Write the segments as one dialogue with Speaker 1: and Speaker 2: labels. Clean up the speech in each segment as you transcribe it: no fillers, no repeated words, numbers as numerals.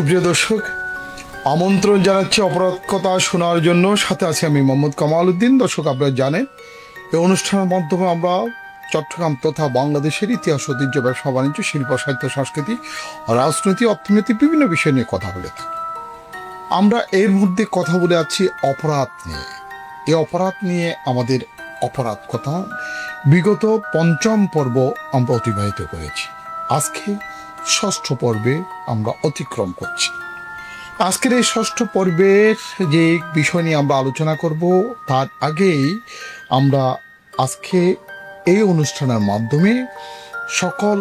Speaker 1: সুপ্রিয় দর্শক, আমন্ত্রণ জানাচ্ছি অপরাধ কথা শোনার জন্য। সাথে আছি আমি মোহাম্মদ কামাল উদ্দিন। দর্শক, আপনারা জানেন এই অনুষ্ঠানের মাধ্যমে আমরা চট্টগ্রাম তথা বাংলাদেশের ইতিহাস, ঐতিহ্য, ব্যবসা বাণিজ্য, শিল্প, সাহিত্য, সংস্কৃতি, রাজনীতি, অর্থনীতি বিভিন্ন বিষয় নিয়ে কথা বলে থাকি। আমরা এর মধ্যে কথা বলে আছি অপরাধ নিয়ে। এই অপরাধ নিয়ে আমাদের অপরাধ কথা বিগত পঞ্চম পর্ব আমরা অতিবাহিত করেছি। আজকে ষষ্ঠ পর্বে আমরা অতিক্রম করছি। আজকের এই ষষ্ঠ পর্বের যে বিষয় নিয়ে আমরা আলোচনা করব, তার আগেই আমরা আজকে এই অনুষ্ঠানের মাধ্যমে সকল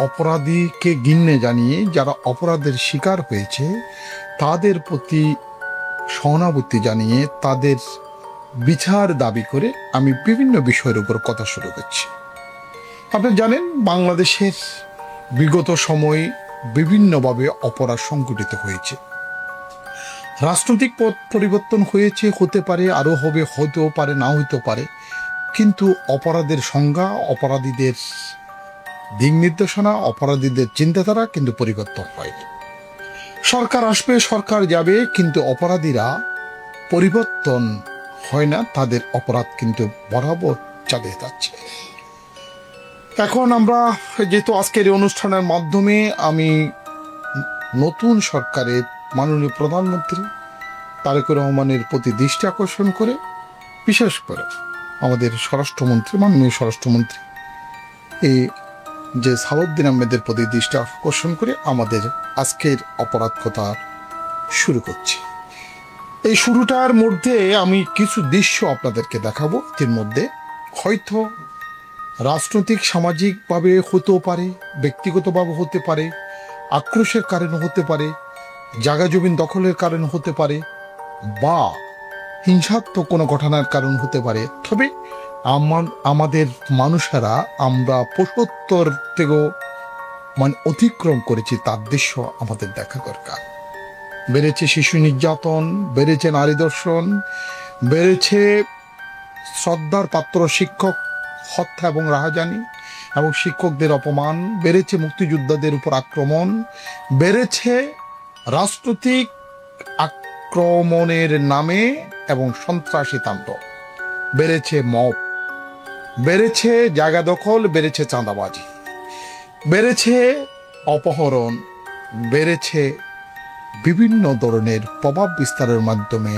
Speaker 1: অপরাধীকে গিন্নে জানিয়ে যারা অপরাধের শিকার হয়েছে তাদের প্রতি সহানুভূতি জানিয়ে তাদের বিচার দাবি করে আমি বিভিন্ন বিষয়ের উপর কথা শুরু করছি। আপনারা জানেন বাংলাদেশের বিগত সময়ে বিভিন্নভাবে অপরাধ সংঘটিত হয়েছে। রাজনৈতিক পথ পরিবর্তন হয়েছে, হতে পারে, আরও হবে, হতেও পারে, না হইতেও পারে, কিন্তু অপরাধের সংজ্ঞা, অপরাধীদের দিক নির্দেশনা, অপরাধীদের চিন্তাধারা কিন্তু পরিবর্তন হয়নি। সরকার আসবে, সরকার যাবে, কিন্তু অপরাধীরা পরিবর্তন হয় না, তাদের অপরাধ কিন্তু বরাবর চালিয়ে যাচ্ছে। এখন আমরা যেহেতু আজকের এই অনুষ্ঠানের মাধ্যমে আমি নতুন সরকারের মাননীয় প্রধানমন্ত্রী তারেক রহমানের প্রতি দৃষ্টি আকর্ষণ করে, বিশেষ করে আমাদের স্বরাষ্ট্রমন্ত্রী, মাননীয় স্বরাষ্ট্রমন্ত্রী এই যে সালাউদ্দিন আহমেদের প্রতি দৃষ্টি আকর্ষণ করে আমাদের আজকের অপরাধ কথা শুরু করছি। এই শুরুটার মধ্যে আমি কিছু দৃশ্য আপনাদেরকে দেখাবো, এর মধ্যে হয়তো রাজনৈতিক সামাজিকভাবে হতেও পারে, ব্যক্তিগতভাবে হতে পারে, আক্রোশের কারণে হতে পারে, জায়গা জমিন দখলের কারণে হতে পারে, বা হিংসাত্মক কোনো ঘটনার কারণ হতে পারে। তবে আমাদের মানুষেরা আমরা ৭৫ থেকেও অতিক্রম করেছি, তার দৃশ্য আমাদের দেখা দরকার। বেড়েছে শিশু নির্যাতন, বেড়েছে নারী ধর্ষণ, বেড়েছে শ্রদ্ধার পাত্র শিক্ষক হত্যা এবং রাহাজানি এবং শিক্ষকদের অপমান, বেড়েছে মুক্তিযোদ্ধাদের উপর আক্রমণ, বেড়েছে রাজনৈতিক আক্রমণের নামে এবং সন্ত্রাসী তাণ্ডব, বেড়েছে মব, বেড়েছে জায়গা দখল, বেড়েছে চাঁদাবাজি, বেড়েছে অপহরণ, বেড়েছে বিভিন্ন ধরনের প্রভাব বিস্তারের মাধ্যমে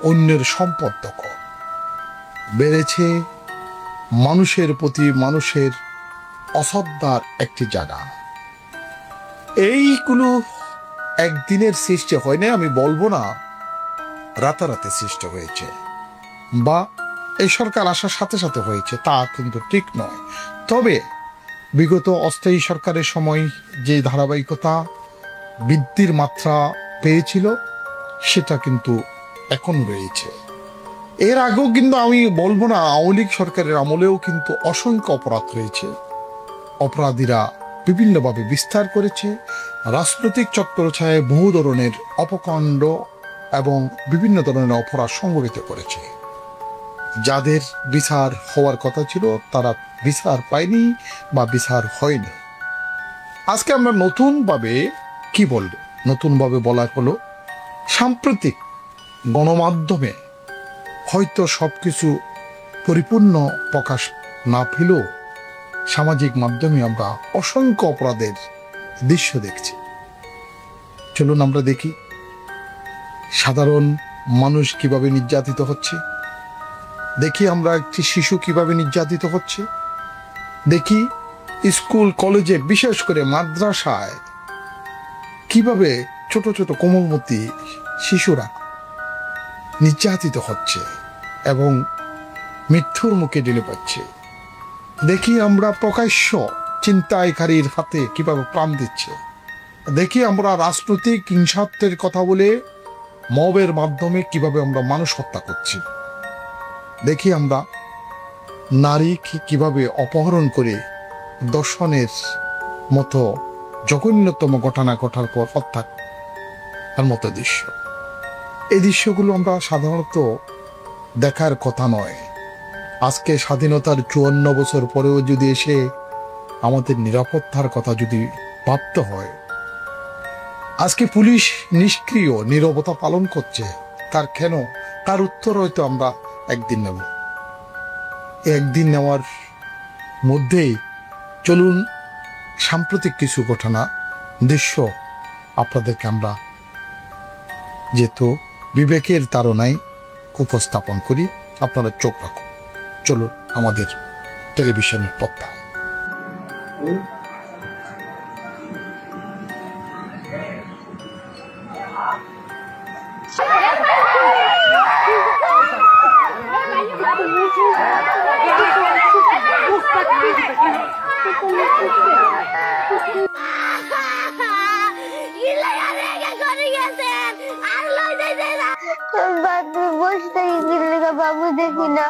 Speaker 1: অন্যের সম্পদ দখল, বেড়েছে মানুষের প্রতি মানুষের অশ্রদ্ধার একটি জায়গা। এইগুলো একদিনের সৃষ্টি হয় না, আমি বলবো না রাতারাতি সৃষ্টি হয়েছে বা এই সরকার আসার সাথে সাথে হয়েছে, তা কিন্তু ঠিক নয়। তবে বিগত অস্থায়ী সরকারের সময় যে ধারাবাহিকতা বৃদ্ধির মাত্রা পেয়েছিল সেটা কিন্তু এখন রয়েছে। এর আগেও কিন্তু আমি বলবো না, আওয়ামী লীগ সরকারের আমলেও কিন্তু অসংখ্য অপরাধ রয়েছে। অপরাধীরা বিভিন্নভাবে বিস্তার করেছে, রাজনৈতিক ছত্রছায়ায় বহু ধরনের অপকাণ্ড এবং বিভিন্ন ধরনের অপরাধ সংঘটিত করেছে। যাদের বিচার হওয়ার কথা ছিল তারা বিচার পায়নি বা বিচার হয়নি। আজকে আমরা নতুনভাবে কি বলবো, নতুনভাবে বলার হলো সাম্প্রতিক গণমাধ্যমে হয়তো সবকিছু পরিপূর্ণ প্রকাশ না পেলেও সামাজিক মাধ্যমে আমরা অসংখ্য অপরাধের দৃশ্য দেখছি। চলুন আমরা দেখি সাধারণ মানুষ কিভাবে নির্যাতিত হচ্ছে, দেখি আমরা একটি শিশু কিভাবে নির্যাতিত হচ্ছে, দেখি স্কুল কলেজে বিশেষ করে মাদ্রাসায় কিভাবে ছোট ছোট কোমলমতি শিশুরা নির্যাতিত হচ্ছে এবং মৃত্যুর মুখে ঢেলে পাচ্ছে। দেখি আমরা প্রকাশ্য ছিনতাইকারীর হাতে কিভাবে প্রাণ দিচ্ছে। দেখি আমরা রাজনৈতিক হিংসাত্বের কথা বলে মবের মাধ্যমে কিভাবে আমরা মানুষ হত্যা করছি। দেখি আমরা নারীকে কিভাবে অপহরণ করে দর্শনের মতো জঘন্যতম ঘটনা ঘটার পর হত্যা তার মতো দৃশ্য। এই দৃশ্যগুলো আমরা সাধারণত দেখার কথা নয়। আজকে স্বাধীনতার ৫৪ বছর পরেও যদি এসে আমাদের নিরাপত্তার কথা যদি ভাবতে হয়, আজকে পুলিশ নিষ্ক্রিয় নীরবতা পালন করছে, তার কেন, তার উত্তর হয়তো আমরা একদিন নেব। একদিন নেওয়ার মধ্যেই চলুন সাম্প্রতিক কিছু ঘটনা, দৃশ্য আপনাদেরকে আমরা যেহেতু বিবেকের তাড়নায় উপস্থাপন করি, আপনারা চোখ রাখুন। চলুন আমাদের টেলিভিশনের পথে।
Speaker 2: বাবু দেখি না।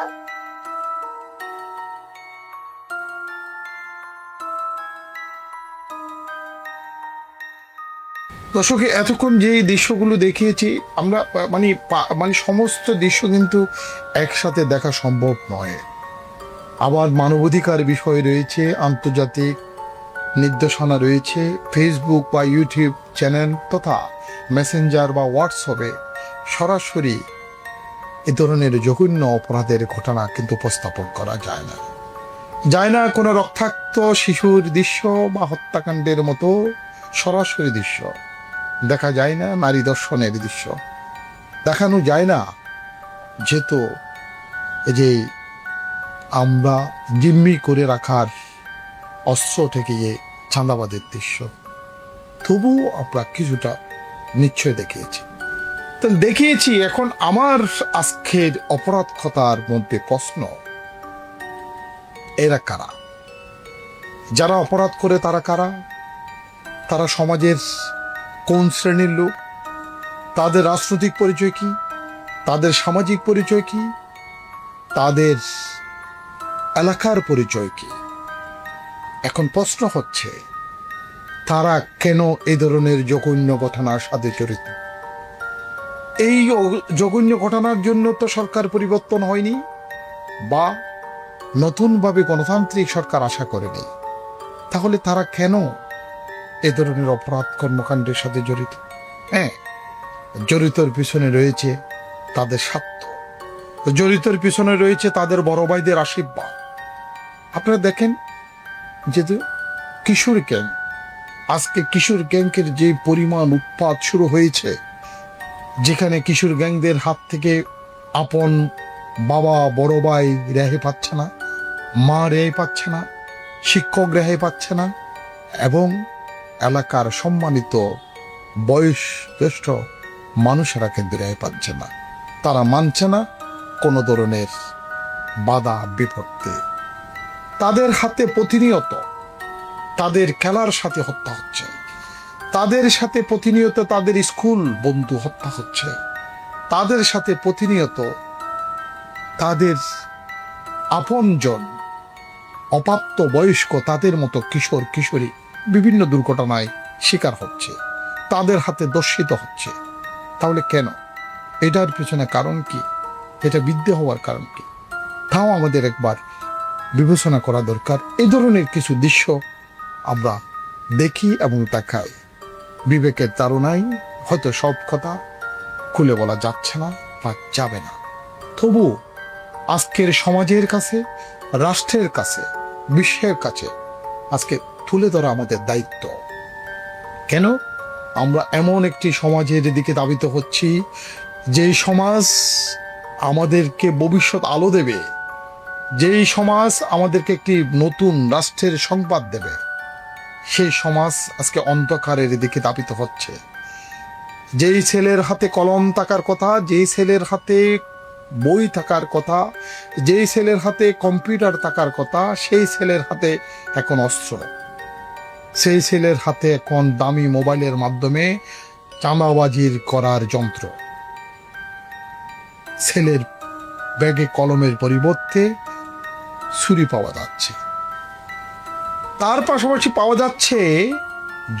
Speaker 1: দর্শক, এতক্ষণ যে দৃশ্যগুলো দেখিয়েছি আমরা, মানে সমস্ত দৃশ্য কিন্তু একসাথে দেখা সম্ভব নয়। আবার মানবাধিকার বিষয় রয়েছে, আন্তর্জাতিক নির্দেশনা রয়েছে, ফেসবুক বা ইউটিউব চ্যানেল তথা মেসেঞ্জার বা হোয়াটসঅ্যাপে সরাসরি এ ধরনের জঘন্য অপরাধের ঘটনা কিন্তু উপস্থাপন করা যায় না। কোনো রক্তাক্ত শিশুর দৃশ্য বা হত্যাকাণ্ডের মতো সরাসরি দৃশ্য দেখা যায় না, নারী দর্শনের দৃশ্য দেখানো যায় না, যেহেতু এই যে আমরা জিম্মি করে রাখার অস্ত্র থেকে চাঁদাবাদের দৃশ্য, তবুও আমরা কিছুটা নিশ্চয় দেখিয়েছি। এখন আমার আজকের অপরাধ কথার মধ্যে প্রশ্ন, এরা কারা? যারা অপরাধ করে তারা কারা? তারা সমাজের কোন শ্রেণীর লোক? তাদের রাজনৈতিক পরিচয় কি? তাদের সামাজিক পরিচয় কি? তাদের এলাকার পরিচয় কি? এখন প্রশ্ন হচ্ছে, তারা কেন এই ধরনের জঘন্য ঘটনার সাথে জড়িত? এই জঘন্য ঘটনার জন্য তো সরকার পরিবর্তন হয়নি বা নতুনভাবে গণতান্ত্রিক সরকার আশা করেনি। তাহলে তারা কেন এ ধরনের অপরাধ কর্মকাণ্ডের সাথে জড়িত? হ্যাঁ, জড়িতর পিছনে রয়েছে তাদের স্বার্থ, জড়িতর পিছনে রয়েছে তাদের বড় ভাইদের আশীর্বাদ। আপনারা দেখেন, যেহেতু কিশোর গ্যাং, আজকে কিশোর গ্যাংকের যে পরিমাণ উৎপাত শুরু হয়েছে, যেখানে কিশোর গ্যাংদের হাত থেকে আপন বাবা, বড় ভাই রেহাই পাচ্ছে না, মা রেহাই পাচ্ছে না, শিক্ষক রেহাই পাচ্ছে না, এবং এলাকার সম্মানিত বয়োজ্যেষ্ঠ মানুষেরা কিন্তু রেহাই পাচ্ছে না। তারা মানছে না কোনো ধরনের বাধা বিপত্তি। তাদের হাতে প্রতিনিয়ত তাদের খেলার সাথে হত্যা হচ্ছে, তাদের সাথে প্রতিনিয়ত তাদের স্কুল বন্ধু হত্যা হচ্ছে, তাদের সাথে প্রতিনিয়ত তাদের আপনজন, অপ্রাপ্ত বয়স্ক, তাদের মতো কিশোর কিশোরী বিভিন্ন দুর্ঘটনায় শিকার হচ্ছে, তাদের হাতে দর্শিত হচ্ছে। তাহলে কেন? এটার পিছনে কারণ কি? এটা বিদ্যে হওয়ার কারণ কি? তাও আমাদের একবার বিবেচনা করা দরকার। এই ধরনের কিছু দৃশ্য আমরা দেখি এবং দেখাই। বিবেকের তাড়নায় হয়তো সব কথা খুলে বলা যাচ্ছে না বা যাবে না, তবু আজকের সমাজের কাছে, রাষ্ট্রের কাছে, বিশ্বের কাছে আজকে তুলে ধরা আমাদের দায়িত্ব। কেন? আমরা এমন একটি সমাজের দিকে ধাবিত হচ্ছি, যেই সমাজ আমাদেরকে ভবিষ্যৎ আলো দেবে, যেই সমাজ আমাদেরকে একটি নতুন রাষ্ট্রের সংবাদ দেবে, সেই সমাজ আজকে অন্ধকারের দিকে ধাবিত হচ্ছে। যেই ছেলের হাতে কলম থাকার কথা, যেই ছেলের হাতে বই থাকার কথা, যেই ছেলের হাতে কম্পিউটার থাকার কথা, সেই ছেলের হাতে এখন অস্ত্র, সেই ছেলের হাতে এখন দামি মোবাইলের মাধ্যমে চাঁদাবাজির করার যন্ত্র। ছেলের ব্যাগে কলমের পরিবর্তে ছুরি পাওয়া যাচ্ছে। তার পাশাপাশি পাওয়া যাচ্ছে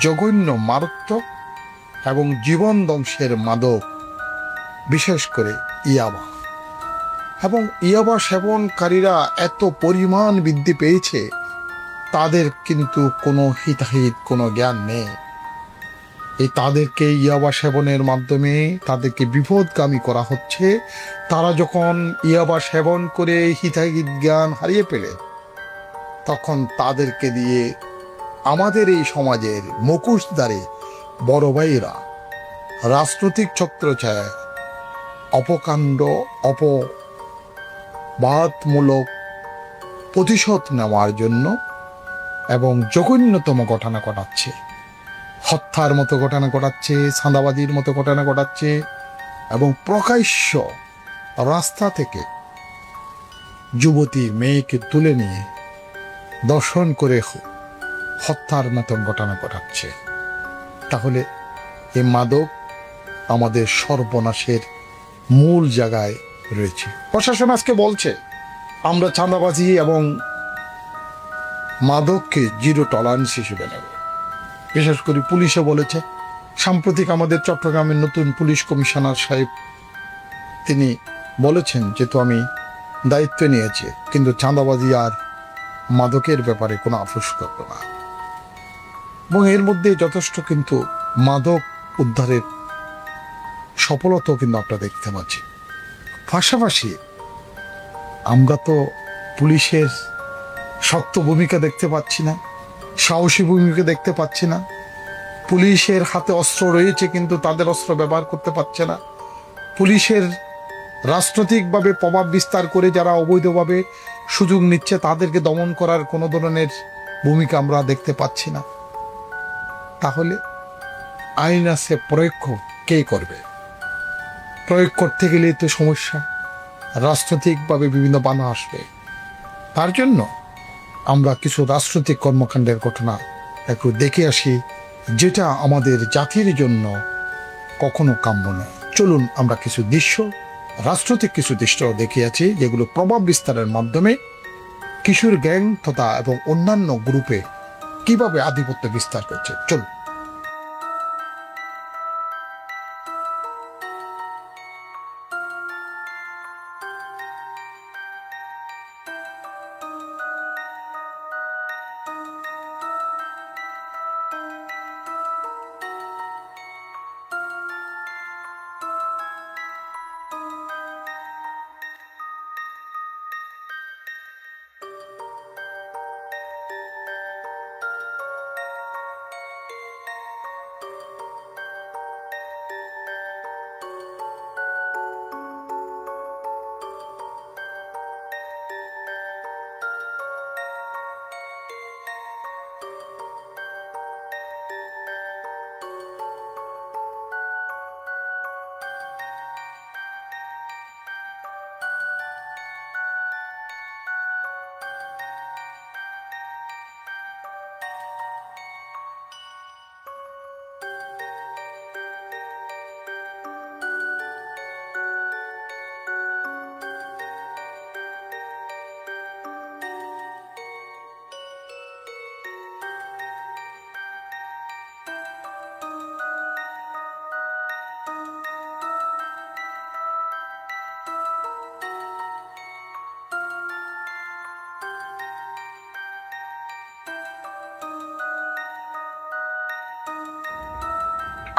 Speaker 1: জঘন্য মারাত্মক এবং জীবন ধ্বংসের মাদক, বিশেষ করে ইয়াবা। এবং ইয়াবা সেবনকারীরা এত পরিমাণ বৃদ্ধি পেয়েছে, তাদের কিন্তু কোনো হিতাহিত কোনো জ্ঞান নেই। এই তাদেরকে ইয়াবা সেবনের মাধ্যমে তাদেরকে বিপদগামী করা হচ্ছে। তারা যখন ইয়াবা সেবন করে হিতাহিত জ্ঞান হারিয়ে ফেলে, তখন তাদেরকে দিয়ে আমাদের এই সমাজের মুখোশধারী বড় ভাইয়েরা রাজনৈতিক ছত্রছায়ায় অপকাণ্ড, অপবাদমূলক প্রতিশোধ নেওয়ার জন্য এবং জঘন্যতম ঘটনা ঘটাচ্ছে। হত্যার মতো ঘটনা ঘটাচ্ছে, চাঁদাবাজির মতো ঘটনা ঘটাচ্ছে এবং প্রকাশ্য রাস্তা থেকে যুবতী মেয়েকে তুলে নিয়ে দর্শন করে হত্যার মতন ঘটনা ঘটাচ্ছে। তাহলে এই মাদক আমাদের সর্বনাশের মূল জায়গায় রয়েছে। প্রশাসন আজকে বলছে আমরা চাঁদাবাজি এবং মাদককে জিরো টলারেন্স হিসেবে নেব। বিশেষ করে পুলিশে বলেছে, সাম্প্রতিক আমাদের চট্টগ্রামের নতুন পুলিশ কমিশনার সাহেব তিনি বলেছেন, যেহেতু আমি দায়িত্ব নিয়েছি, কিন্তু চাঁদাবাজি আর মাদকের ব্যাপারে কোনো আপোষ করব না। এবং এর মধ্যে যথেষ্ট কিন্তু মাদক উদ্ধারের সফলতাও কিন্তু আমরা দেখতে পাচ্ছি। পাশাপাশি আমরা তো পুলিশের শক্ত ভূমিকা দেখতে পাচ্ছি না, সাহসী ভূমিকা দেখতে পাচ্ছি না। পুলিশের হাতে অস্ত্র রয়েছে কিন্তু তাদের অস্ত্র ব্যবহার করতে পারছে না। পুলিশের রাজনৈতিকভাবে প্রভাব বিস্তার করে যারা অবৈধভাবে সুযোগ নিচ্ছে তাদেরকে দমন করার কোনো ধরনের ভূমিকা আমরা দেখতে পাচ্ছি না। তাহলে আইন আছে, প্রয়োগ কে করবে? প্রয়োগ করতে গেলে তো সমস্যা, রাজনৈতিকভাবে বিভিন্ন বাধা আসবে। তার জন্য আমরা কিছু রাজনৈতিক কর্মকাণ্ডের ঘটনা একটু দেখে আসি, যেটা আমাদের জাতির জন্য কখনো কাম্য নয়। চলুন আমরা কিছু দৃশ্য, রাজনৈতিক কিছু দৃশ্য দেখিয়াছি, যেগুলো প্রভাব বিস্তারের মাধ্যমে কিশোর গ্যাং তথা এবং অন্যান্য গ্রুপে কিভাবে আধিপত্য বিস্তার করছে। চলুন।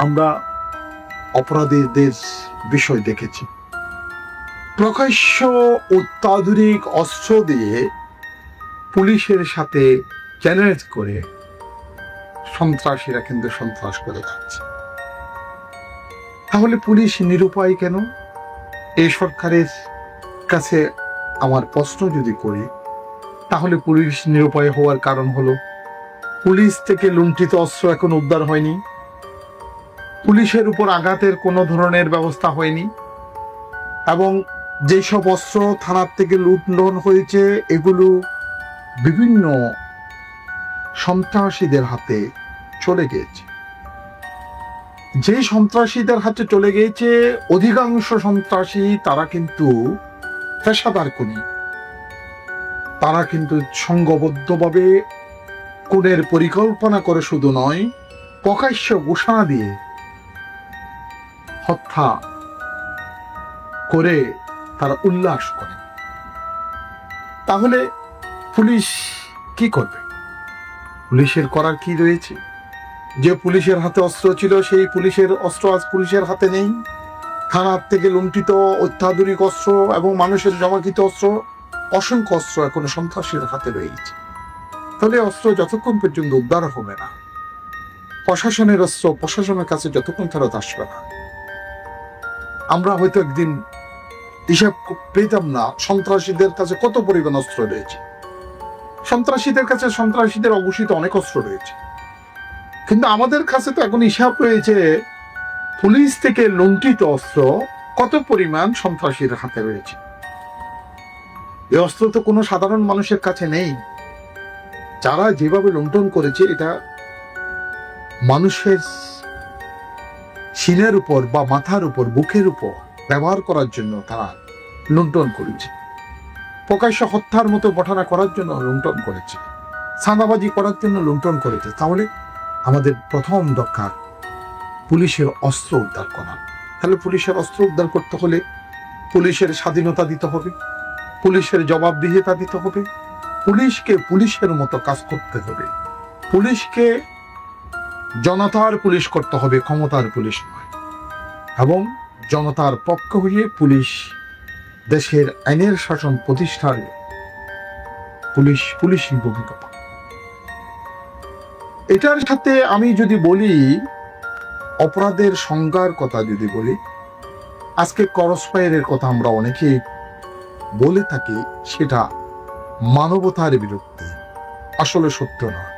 Speaker 1: আমরা অপরাধীদের বিষয় দেখেছি, প্রকাশ্য অত্যাধুনিক অস্ত্র দিয়ে পুলিশের সাথে চ্যালেঞ্জ করে সন্ত্রাসীরা কিন্তু সন্ত্রাস করে যাচ্ছে। তাহলে পুলিশ নিরুপায় কেন? এই সরকারের কাছে আমার প্রশ্ন যদি করি, তাহলে পুলিশ নিরুপায় হওয়ার কারণ হলো পুলিশ থেকে লুণ্ঠিত অস্ত্র এখন উদ্ধার হয়নি, পুলিশের উপর আঘাতের কোনো ধরনের ব্যবস্থা হয়নি, এবং যেসব অস্ত্র থানার থেকে লুণ্ঠন হয়েছে এগুলো বিভিন্ন সন্ত্রাসীদের হাতে চলে গিয়েছে। যে সন্ত্রাসীদের হাতে চলে গিয়েছে অধিকাংশ সন্ত্রাসী তারা কিন্তু পেশাদার খুনি, তারা কিন্তু সংঘবদ্ধভাবে খুনের পরিকল্পনা করে শুধু নয়, প্রকাশ্য ঘোষণা দিয়ে হত্যা করে তারা উল্লাস করে। তাহলে পুলিশ কি করবে? পুলিশের করার কি রয়েছে? যে পুলিশের হাতে অস্ত্র ছিল সেই পুলিশের অস্ত্র আজ পুলিশের হাতে নেই। থানার থেকে লুণ্ঠিত অত্যাধুনিক অস্ত্র এবং মানুষের জমাকৃত অস্ত্র, অসংখ্য অস্ত্র এখন সন্ত্রাসীর হাতে রয়েছে। তাহলে অস্ত্র যতক্ষণ পর্যন্ত উদ্ধার হবে না, প্রশাসনের অস্ত্র প্রশাসনের কাছে যতক্ষণ ফেরত আসবে না, আমরা হয়তো একদিন হিসাব পেতাম না সন্ত্রাসীদের কাছে কত পরিমাণ অস্ত্র রয়েছে। সন্ত্রাসীদের কাছে সন্ত্রাসীদের অবশ্যই অনেক অস্ত্র রয়েছে, কিন্তু আমাদের কাছে তো এখন হিসাব রয়েছে পুলিশ থেকে লুণ্ঠিত অস্ত্র কত পরিমাণ সন্ত্রাসীর হাতে রয়েছে। এই অস্ত্র তো কোনো সাধারণ মানুষের কাছে নেই। যারা যেভাবে লুণ্ঠন করেছে, এটা মানুষের সিনের উপর বা মাথার উপর, বুকের উপর ব্যবহার করার জন্য তারা লুণ্ঠন করেছে। প্রকাশ্য হত্যার মতো ঘটনা করার জন্য লুণ্ঠন করেছে, চাঁদাবাজি করার জন্য লুণ্ঠন করেছে। তাহলে আমাদের প্রথম দরকার পুলিশের অস্ত্র উদ্ধার করা। তাহলে পুলিশের অস্ত্র উদ্ধার করতে হলে পুলিশের স্বাধীনতা দিতে হবে, পুলিশের জবাবদিহিতা দিতে হবে, পুলিশকে পুলিশের মতো কাজ করতে হবে, পুলিশকে জনতার পুলিশ করতে হবে, ক্ষমতার পুলিশ নয়। এবং জনতার পক্ষ হয়ে পুলিশ দেশের আইনের শাসন প্রতিষ্ঠার পুলিশি ভূমিকা পায়। এটার সাথে আমি যদি বলি অপরাধের সংজ্ঞার কথা, যদি বলি আজকে ক্রস ফায়ারের কথা আমরা অনেকেই বলে থাকি, সেটা মানবতার বিরুদ্ধে, আসলে সত্য নয়।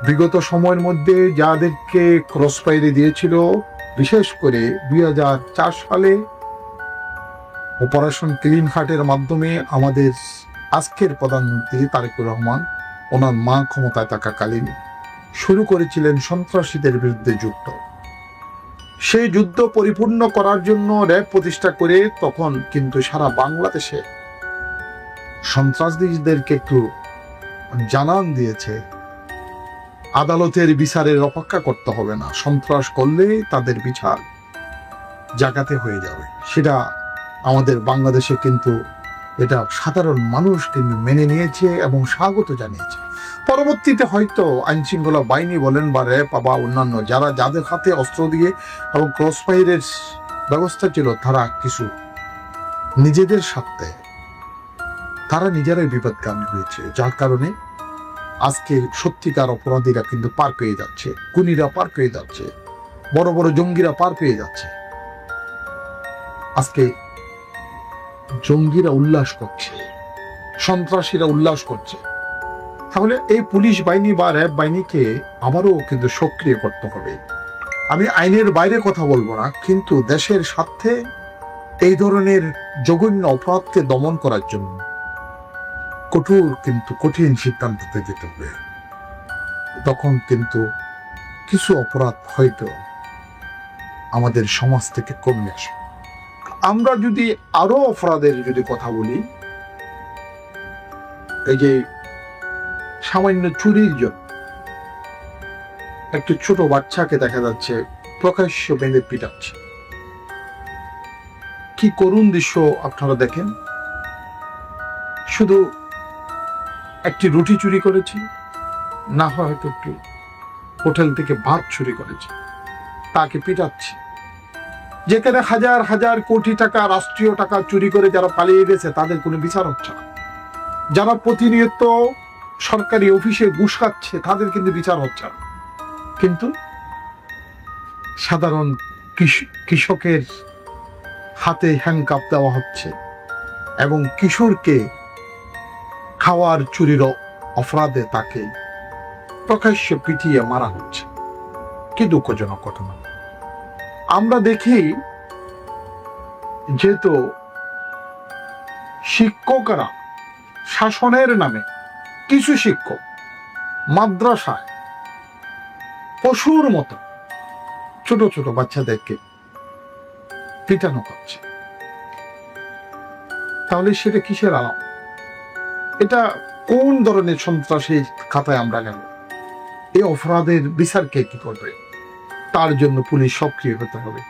Speaker 1: বিগত সময়ের মধ্যে যাদেরকে ক্রস ফায়ারে দিয়েছিল, বিশেষ করে 2004 সালে অপারেশন ক্লিন হার্টের মাধ্যমে আমাদের আজকের প্রধানমন্ত্রী তারেকুর রহমান ওনার মা ক্ষমতায় থাকাকালীন শুরু করেছিলেন সন্ত্রাসীদের বিরুদ্ধে যুদ্ধ। সেই যুদ্ধ পরিপূর্ণ করার জন্য র্যাব প্রতিষ্ঠা করে তখন কিন্তু সারা বাংলাদেশে সন্ত্রাসীদেরকে একটু জানান দিয়েছে, আদালতের বিচারের অপেক্ষা করতে হবে না, সন্ত্রাস করলে তাদের বিচার জায়গাতে হয়ে যাবে। সেটা আমাদের বাংলাদেশে কিন্তু এটা সাধারণ মানুষ কিন্তু মেনে নিয়েছে এবং স্বাগত জানিয়েছে। পরবর্তীতে হয়তো আইন শৃঙ্খলা বাহিনী বলেন বা র্যাব বা অন্যান্য যাদের হাতে অস্ত্র দিয়ে এবং ক্রস ফায়ারের ব্যবস্থা ছিল, তারা কিছু নিজেদের স্বার্থে তারা নিজেরাই বিপদগামী হয়েছে, যার কারণে আজকে সত্যিকার অপরাধীরা কিন্তু পার পেয়ে যাচ্ছে, খুনিরা পার পেয়ে যাচ্ছে, বড় বড় জঙ্গিরা পার পেয়ে যাচ্ছে। আজকে জঙ্গিরা উল্লাস করছে, সন্ত্রাসীরা উল্লাস করছে। তাহলে এই পুলিশ বাহিনী বা র্যাব বাহিনীকে আবারও কিন্তু সক্রিয় করতে হবে। আমি আইনের বাইরে কথা বলবো না, কিন্তু দেশের স্বার্থে এই ধরনের জঘন্য অপরাধকে দমন করার জন্য কঠোর কিন্তু কঠিন সিদ্ধান্ত যেতে হবে। তখন কিন্তু কিছু অপরাধ হয়তো আমাদের সমাজ থেকে কমে আসবে। আমরা যদি আরো অপরাধের যদি কথা বলি, এই যে সামান্য চুরির জন্য একটি ছোট বাচ্চাকে দেখা যাচ্ছে প্রকাশ্য বেঁধে পিটাচ্ছে। কি করুণ দৃশ্য আপনারা দেখেন। শুধু একটি রুটি চুরি করেছি, না হয়তো একটু হোটেল থেকে ভাত চুরি করেছে, তাকে পিটাচ্ছে। যেখানে হাজার হাজার কোটি টাকা, রাষ্ট্রীয় টাকা চুরি করে যারা পালিয়ে গেছে তাদের কোনো বিচার হচ্ছে না। যারা প্রতিনিয়ত সরকারি অফিসে ঘুষ খাচ্ছে তাদের কিন্তু বিচার হচ্ছে না। কিন্তু সাধারণ কৃষকের হাতে হ্যান্ডকাপ দেওয়া হচ্ছে এবং কিশোরকে খাওয়ার চুরির অপরাধে তাকে প্রকাশ্যে পিটিয়ে মারা হচ্ছে। কি দুঃখজনক ঘটনা। আমরা দেখি যেহেতু শিক্ষকরা শাসনের নামে কিছু শিক্ষক মাদ্রাসায় পশুর মতো ছোট ছোট বাচ্চাদেরকে পিটানো করছে, তাহলে সেটা কিসের আলাপ? এটা কোন ধরনের সন্ত্রাসী খাতায় আমরা গেল? এই অপরাধের বিচার কে কি করবে? তার জন্য পুলিশ সক্রিয় হতে হবে।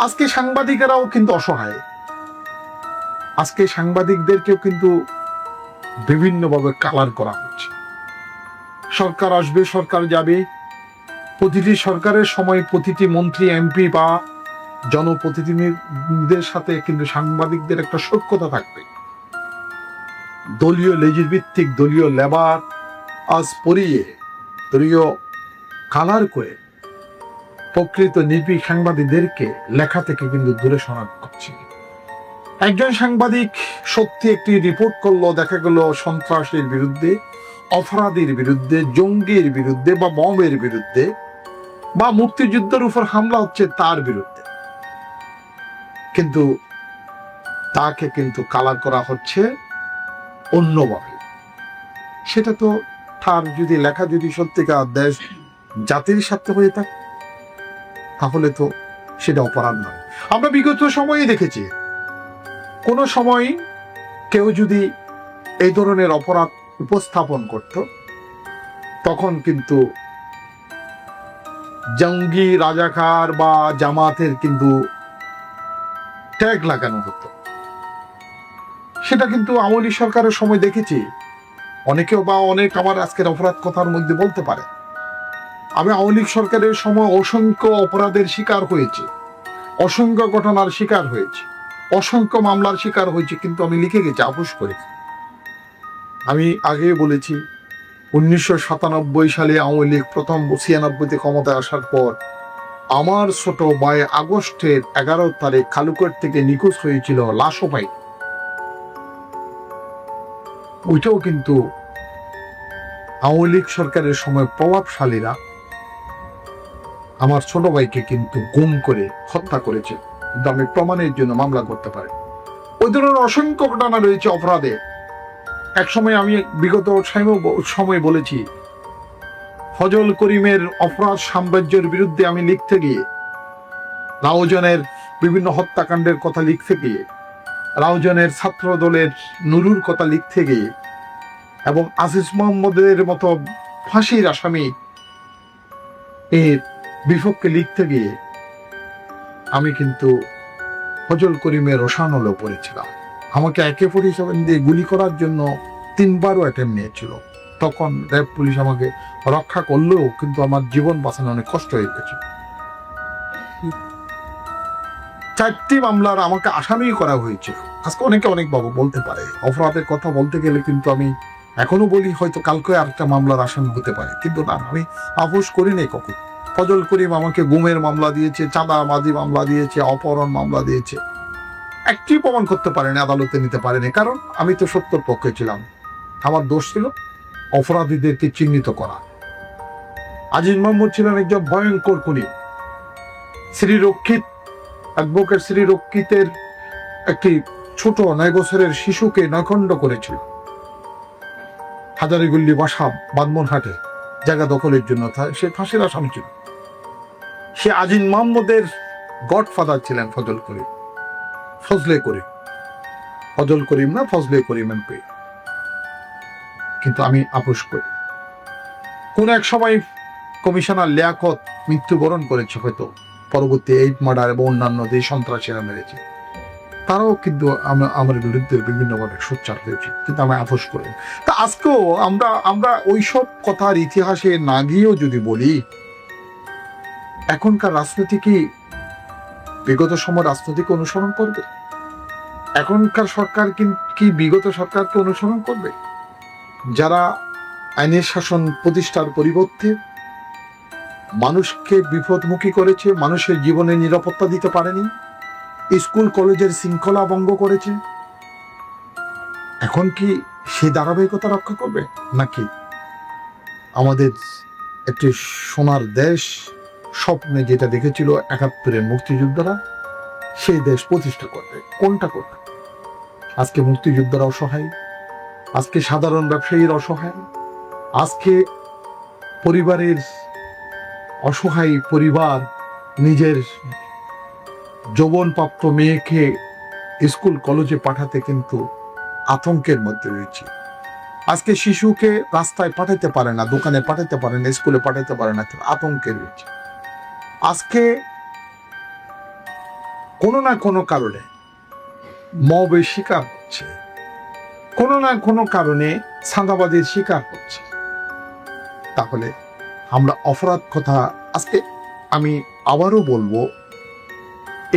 Speaker 1: আজকে সাংবাদিকেরাও কিন্তু অসহায়। আজকে সাংবাদিকদেরকেও কিন্তু বিভিন্নভাবে কালার করা হচ্ছে। সরকার আসবে, সরকার যাবে, প্রতিটি সরকারের সময় প্রতিটি মন্ত্রী, এমপি বা জনপ্রতিনিধিদের সাথে কিন্তু সাংবাদিকদের একটা সখ্যতা থাকবে। দলীয় লেজির ভিত্তিক, দলীয় লেবার আজ পরিয়ে, দলীয় কালার করে প্রকৃত নির্ভীক সাংবাদিকদেরকে লেখা থেকে কিন্তু দূরে সরানো হচ্ছে। একজন সাংবাদিক সত্যি একটি রিপোর্ট করলো, দেখা গেল সন্ত্রাসের বিরুদ্ধে, অপরাধীর বিরুদ্ধে, জঙ্গির বিরুদ্ধে বা বমের বিরুদ্ধে বা মুক্তিযুদ্ধের উপর হামলা হচ্ছে তার বিরুদ্ধে, কিন্তু তাকে কিন্তু কালার করা হচ্ছে অন্যভাবে। সেটা তো তার যদি লেখা যদি সত্যিকার দেশ জাতির স্বার্থে হয়ে থাকে তাহলে তো সেটা অপরাধ নয়। আমরা বিগত সময়ে দেখেছি কোন সময় কেউ যদি এই ধরনের অপরাধ উপস্থাপন করত তখন কিন্তু জঙ্গি, রাজাকার বা জামাতের কিন্তু ট্যাগ লাগানো হতো। সেটা কিন্তু আওয়ামী লীগ সরকারের সময় দেখেছি। অনেকেও বা অনেক আমার আজকের অপরাধ কথার মধ্যে বলতে পারে, আমি আওয়ামী লীগ সরকারের সময় অসংখ্য অপরাধের শিকার হয়েছে, অসংখ্য ঘটনার শিকার হয়েছে, অসংখ্য মামলার শিকার হয়েছে, কিন্তু আমি লিখে গেছি, আপোষ করেছি। আমি আগে বলেছি 1997 সালে আওয়ামী লীগ প্রথম 96-তে ক্ষমতায় আসার পর আমার ছোট ভাই আগস্টের 11 তারিখ খালুকট থেকে নিখোঁজ হয়েছিল, লাশও পাই। ওইটাও কিন্তু আওয়ামী লীগ সরকারের সময় প্রভাবশালীরা আমার ছোট ভাইকে কিন্তু গুম করে হত্যা করেছে, কিন্তু আমি প্রমাণের জন্য মামলা করতে পারি। ওই ধরনের অসংখ্য ঘটনা রয়েছে অপরাধে। এক সময় আমি বিগত সময় বলেছি, ফজল করিমের অপরাধ সাম্রাজ্যের বিরুদ্ধে আমি লিখতে গিয়ে, রাউজানের বিভিন্ন হত্যাকাণ্ডের কথা লিখতে গিয়ে, রাউজানের ছাত্র দলের নুরুর কথা লিখতে গিয়ে এবং আজিজ মোহাম্মদের মতো ফাঁসির আসামি এর বিপক্ষে লিখতে গিয়ে আমি কিন্তু ফজল করিমের রোশানলে পড়েছিলাম। আমাকে AK-47 দিয়ে গুলি করার জন্য 3বারও অ্যাটেম্প নিয়েছিল। তখন র্যাব পুলিশ আমাকে রক্ষা করলেও কিন্তু আমার জীবন বাঁচানো অনেক কষ্ট হয়ে গেছে। 4টি মামলার আমাকে আসামি করা হয়েছিল। আজকে অনেকে অনেক বাবু বলতে পারে, অপরাধের কথা বলতে গেলে কিন্তু আমি এখনো বলি হয়তো কালকে আরেকটা মামলার আসামি হতে পারে, কিন্তু না, আমি আপোষ করি নাই কখন। ফজল করিম আমাকে গুমের মামলা দিয়েছে, চাঁদাবাজি মামলা দিয়েছে, অপহরণ মামলা দিয়েছে, একটি প্রমাণ করতে পারেনি, আদালতে নিতে পারেনি, কারণ আমি তো সত্যর পক্ষে ছিলাম। আমার দোষ ছিল অপরাধীদেরকে চিহ্নিত করা। আজিজ মোহাম্মদ ছিলেন একজন ভয়ঙ্কর খুনি। শ্রীরক্ষিত অ্যাডভোকেট শ্রীরক্ষিতের একটি ছোট 9 বছরের শিশুকে নয়খণ্ড করেছিল হাজারিগুল্লি বাসা বাদমনহাটে জায়গা দখলের জন্য। সে ফাঁসির আসামি ছিল। সে আজিজ মোহাম্মদের গডফাদার ছিলেন ফজল করিম, ফজলে করিম, ফজল করিম না, ফজলে করিম এমপি। কিন্তু আমি আপোষ করি। কোন এক সময় কমিশনার লিয়াকত মৃত্যুবরণ করেছে, হয়তো পরবর্তী 8 মার্ডার এবং অন্যান্য যে সন্ত্রাসীরা মেরেছে, তারাও কিন্তু আমার বিরুদ্ধে বিভিন্নভাবে সোচ্চার হয়েছে, কিন্তু আমি আপোষ করি। তা আজকেও আমরা ওইসব কথার ইতিহাসে না গিয়েও যদি বলি, এখনকার রাজনীতি কি বিগত সময় রাজনীতিকে অনুসরণ করবে? এখনকার সরকার কি বিগত সরকারকে অনুসরণ করবে? যারা আইনের শাসন প্রতিষ্ঠার পরিবর্তে মানুষকে বিপদমুখী করেছে, মানুষের জীবনে নিরাপত্তা দিতে পারেনি, স্কুল কলেজের শৃঙ্খলা ভঙ্গ করেছে, এখন কি সেই ধারাবাহিকতা রক্ষা করবে, নাকি আমাদের একটি সোনার দেশ স্বপ্নে যেটা দেখেছিল 71-এর মুক্তিযোদ্ধারা, সেই দেশ প্রতিষ্ঠা করবে? কোনটা করবে? আজকে মুক্তিযোদ্ধারা অসহায়, আজকে সাধারণ ব্যবসায়ীর অসহায়, আজকে পরিবারের অসহায় পরিবার নিজের যৌবনপ্রাপ্ত মেয়েকে স্কুল কলেজে পাঠাতে কিন্তু আতঙ্কের মধ্যে রয়েছে। আজকে শিশুকে রাস্তায় পাঠাতে পারে না, দোকানে পাঠাতে পারে না, স্কুলে পাঠাতে পারে না, আতঙ্কে রয়েছে। আজকে কোনো না কোনো কারণে মবের শিকার হচ্ছে, কোনো না কোনো কারণে চাঁদাবাজির শিকার হচ্ছে। তাহলে আমরা অপরাধ কথা আজকে আমি আবারও বলবো,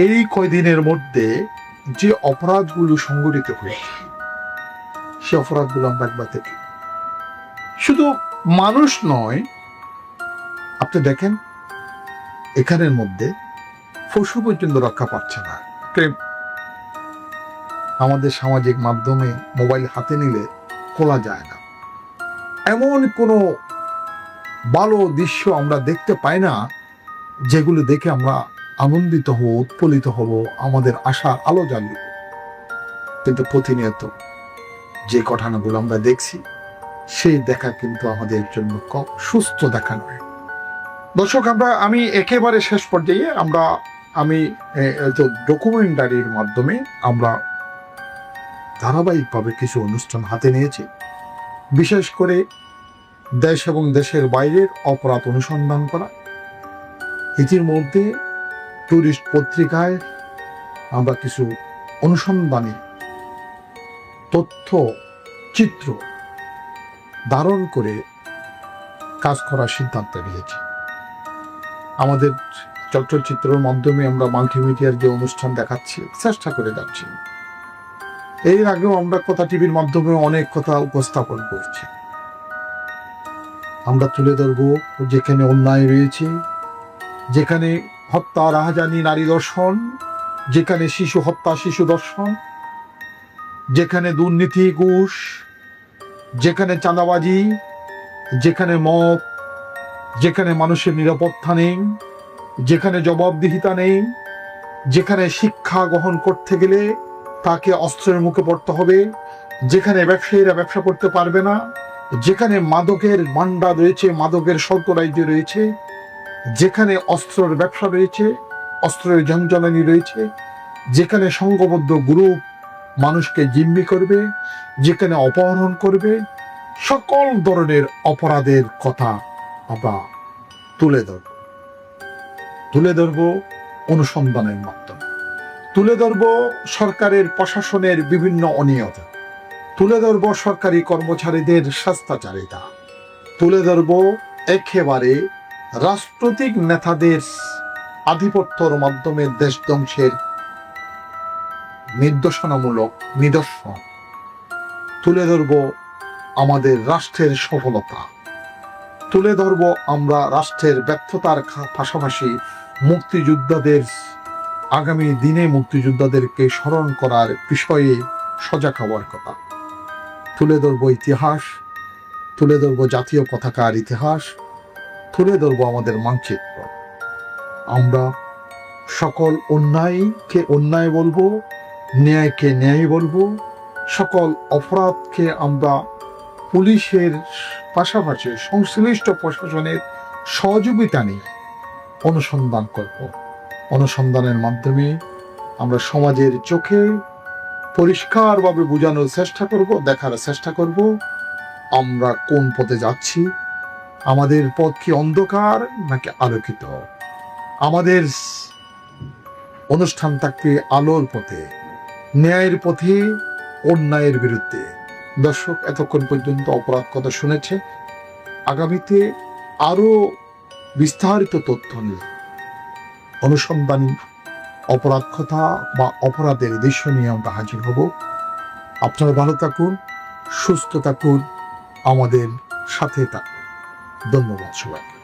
Speaker 1: এই কয়দিনের মধ্যে যে অপরাধগুলো সংঘটিত হয়েছে সে অপরাধগুলো আমরা একবার দেখি। শুধু মানুষ নয়, আপনি দেখেন এখানের মধ্যে পশু পর্যন্ত রক্ষা পাচ্ছে না। আমাদের সামাজিক মাধ্যমে মোবাইল হাতে নিলে খোলা যায় না, এমন কোনো ভালো দৃশ্য আমরা দেখতে পাই না যেগুলো দেখে আমরা আনন্দিত হব, উৎফুল্লিত হব, আমাদের আশার আলো জ্বালিয়ে। কিন্তু প্রতিনিয়ত যে ঘটনাগুলো আমরা দেখছি সেই দেখা কিন্তু আমাদের জন্য সুস্থ দেখা নয়। দর্শক, আমি একেবারে শেষ পর্যায়ে আমি ডকুমেন্টারির মাধ্যমে আমরা ধারাবাহিকভাবে কিছু অনুষ্ঠান হাতে নিয়েছি, বিশেষ করে দেশ এবং দেশের বাইরের অপরাধ অনুসন্ধান করা। ইতিমধ্যে টুরিস্ট পত্রিকায় আমরা কিছু অনুসন্ধানী তথ্য চিত্র ধারণ করে কাজ করার সিদ্ধান্ত নিয়েছি। আমাদের চলচ্চিত্রের মাধ্যমে আমরা মাল্টিমিডিয়ার যে অনুষ্ঠান দেখাচ্ছি, চেষ্টা করে যাচ্ছি। এর আগেও আমরা কথা টিভির মাধ্যমে অনেক কথা উপস্থাপন করছি। আমরা তুলে ধরব যেখানে অন্যায় রয়েছে, যেখানে হত্যা, রাহাজানি, নারী দর্শন, যেখানে শিশু হত্যা, শিশু দর্শন, যেখানে দুর্নীতি, ঘুষ, যেখানে চাঁদাবাজি, যেখানে মদ, যেখানে মানুষের নিরাপত্তা নেই, যেখানে জবাবদিহিতা নেই, যেখানে শিক্ষা গ্রহণ করতে গেলে তাকে অস্ত্রের মুখে পড়তে হবে, যেখানে ব্যবসায়ীরা ব্যবসা করতে পারবে না, যেখানে মাদকের মান্ডা রয়েছে, মাদকের স্বল্পরাজ্য রয়েছে, যেখানে অস্ত্রের ব্যবসা রয়েছে, অস্ত্রের ঝঞ্ঝালানি রয়েছে, যেখানে সংঘবদ্ধ গ্রুপ মানুষকে জিম্মি করবে, যেখানে অপহরণ করবে, সকল ধরনের অপরাধের কথা আমরা তুলে ধরব অনুসন্ধানের মাধ্যমে, তুলে ধরব সরকারের প্রশাসনের বিভিন্ন অনিয়তা, তুলে ধরব সরকারি কর্মচারীদের স্বেচ্ছাচারিতা, তুলে ধরব একেবারে রাজনৈতিক নেতাদের আধিপত্যের মাধ্যমে দেশ ধ্বংসের নির্দেশনামূলক নিদর্শন, তুলে ধরব আমাদের রাষ্ট্রের সফলতা, তুলে ধরব আমরা রাষ্ট্রের ব্যর্থতার পাশাপাশি মুক্তিযোদ্ধাদের আগামী দিনে মুক্তিযোদ্ধাদেরকে স্মরণ করার বিষয়ে সজাগ হওয়ার কথা, তুলে ধরব ইতিহাস, তুলে ধরব জাতীয় পতাকার ইতিহাস, তুলে ধরব আমাদের মানচিত্র। আমরা সকল অন্যায়কে অন্যায় বলবো, ন্যায়কে ন্যায় বলবো, সকল অপরাধকে আমরা পুলিশের পাশাপাশি সংশ্লিষ্ট প্রশাসনের সহযোগিতা নিয়ে অনুসন্ধান করব। অনুসন্ধানের মাধ্যমে আমরা সমাজের চোখে পরিষ্কারভাবে বোঝানোর চেষ্টা করব, দেখার চেষ্টা করব আমরা কোন পথে যাচ্ছি, আমাদের পথ কি অন্ধকার নাকি আলোকিত। আমাদের অনুষ্ঠান থাকবে আলোর পথে, ন্যায়ের পথে, অন্যায়ের বিরুদ্ধে। দর্শক, এতক্ষণ পর্যন্ত অপরাধ কথা শুনেছে, আগামীতে আরো বিস্তারিত তথ্য নিয়ে অনুসন্ধানী অপরাধ কথা বা অপরাধের দৃশ্য নিয়ে আমরা হাজির হব। আপনারা ভালো থাকুন, সুস্থ থাকুন, আমাদের সাথে থাকুন। ধন্যবাদ সবাইকে।